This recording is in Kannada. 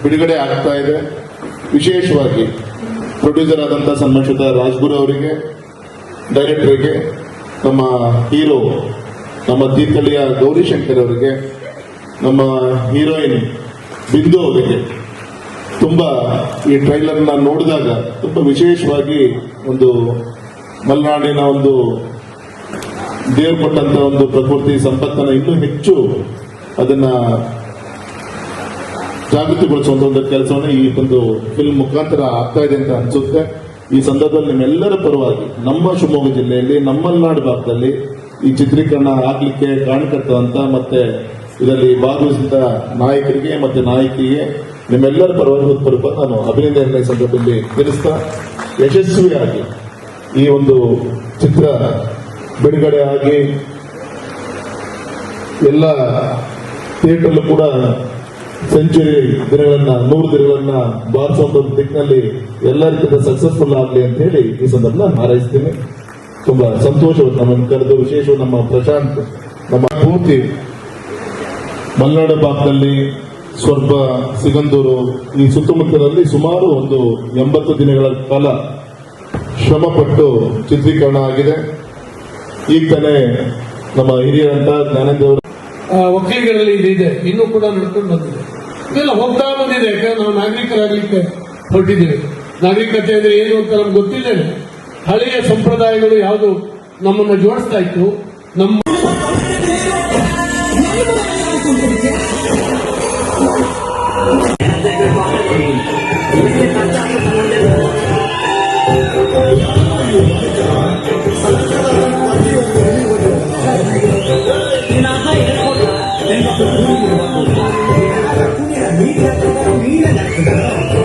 ಬಿಡುಗಡೆ ಆಗ್ತಾ ಇದೆ. ವಿಶೇಷವಾಗಿ ಪ್ರೊಡ್ಯೂಸರ್ ಆದಂಥ ಸನ್ಮಾನಿತ ರಾಜ್ಗುರು ಅವರಿಗೆ, ಡೈರೆಕ್ಟರ್ಗೆ, ನಮ್ಮ ಹೀರೋ ನಮ್ಮ ತೀರ್ಥಹಳ್ಳಿಯ ಗೌರಿಶಂಕರ್ ಅವರಿಗೆ, ನಮ್ಮ ಹೀರೋಯಿನ್ ಬಿಂದು ಅವರಿಗೆ ತುಂಬಾ ಈ ಟ್ರೈಲರ್ನ ನೋಡಿದಾಗ ತುಂಬಾ ವಿಶೇಷವಾಗಿ ಒಂದು ಮಲೆನಾಡಿನ ಒಂದು ದೇವರು ಕೊಟ್ಟಂತ ಒಂದು ಪ್ರಕೃತಿ ಸಂಪತ್ತನ್ನ ಇನ್ನೂ ಹೆಚ್ಚು ಅದನ್ನ ಜಾಗೃತಿಗೊಳಿಸುವಂತ ಒಂದು ಕೆಲಸವನ್ನು ಈ ಒಂದು ಫಿಲ್ಮ್ ಮುಖಾಂತರ ಆಗ್ತಾ ಇದೆ ಅಂತ ಅನ್ಸುತ್ತೆ. ಈ ಸಂದರ್ಭದಲ್ಲಿ ನಿಮ್ಮೆಲ್ಲರ ಪರವಾಗಿ ನಮ್ಮ ಶಿವಮೊಗ್ಗ ಜಿಲ್ಲೆಯಲ್ಲಿ ನಮ್ಮ ಮಲೆನಾಡು ಭಾಗದಲ್ಲಿ ಈ ಚಿತ್ರೀಕರಣ ಆಗ್ಲಿಕ್ಕೆ ಕಾರಣಕರ್ತವಂತ ಮತ್ತೆ ಇದರಲ್ಲಿ ಭಾಗವಹಿಸಿದ ನಾಯಕರಿಗೆ ಮತ್ತೆ ನಾಯಕಿಗೆ ನಿಮ್ಮೆಲ್ಲರ ಪರವಾಗಿ ಹೃತ್ಪೂರ್ವಕ ನಾನು ಅಭಿನಂದನೆ ಸಂದರ್ಭದಲ್ಲಿ ತಿಳಿಸ್ತಾ, ಯಶಸ್ವಿಯಾಗಿ ಈ ಒಂದು ಚಿತ್ರ ಬಿಡುಗಡೆ ಆಗಿ ಎಲ್ಲ ಥಿಯೇಟರ್ಲ್ಲೂ ಕೂಡ ಸೆಂಚುರಿ ದಿನಗಳನ್ನ 100 ದಿನಗಳನ್ನ ಬಾರಿಸುವಂತ ದಿಕ್ಕಿನಲ್ಲಿ ಎಲ್ಲ ರೀತಿಯ ಸಕ್ಸಸ್ಫುಲ್ ಆಗಲಿ ಅಂತ ಹೇಳಿ ಈ ಸಂದರ್ಭದಲ್ಲಿ ಹಾರೈಸ್ತೀನಿ. ತುಂಬಾ ಸಂತೋಷವನ್ನು ನಮ್ಮನ್ನು ಕರೆದು, ವಿಶೇಷವಾಗಿ ನಮ್ಮ ಪ್ರಶಾಂತ್, ನಮ್ಮ ಪೂರ್ತಿ ಮಲೆನಾಡು ಭಾಗದಲ್ಲಿ ಸ್ವರ್ಬ, ಸಿಗಂದೂರು ಈ ಸುತ್ತಮುತ್ತಲಲ್ಲಿ ಸುಮಾರು ಒಂದು 80 ದಿನಗಳ ಕಾಲ ಶ್ರಮಪಟ್ಟು ಚಿತ್ರೀಕರಣ ಆಗಿದೆ. ಈಗ ತಾನೇ ನಮ್ಮ ಹಿರಿಯರಂತ ಜ್ಞಾನೇಂದ್ರ ಒಕ್ಕಲಿಗರಲ್ಲಿ ಇದೆ, ಇನ್ನೂ ಕೂಡ ನಡ್ಕೊಂಡು ಬಂದಿದೆ. ಇದೆಲ್ಲ ಹೋಗ್ತಾ ಬಂದಿದೆ. ಯಾಕಂದ್ರೆ ನಾವು ನಾಗರಿಕರಾಗಲಿಕ್ಕೆ ಹೊರಟಿದ್ದೇವೆ. ನಾಗರಿಕತೆ ಅಂದ್ರೆ ಏನು ಅಂತ ನಮ್ಗೆ ಗೊತ್ತಿದ್ದೇನೆ. ಹಳೆಯ ಸಂಪ್ರದಾಯಗಳು ಯಾವುದು ನಮ್ಮನ್ನು ಜೋಡಿಸ್ತಾ ಇತ್ತು. ನಮ್ಮ Mira,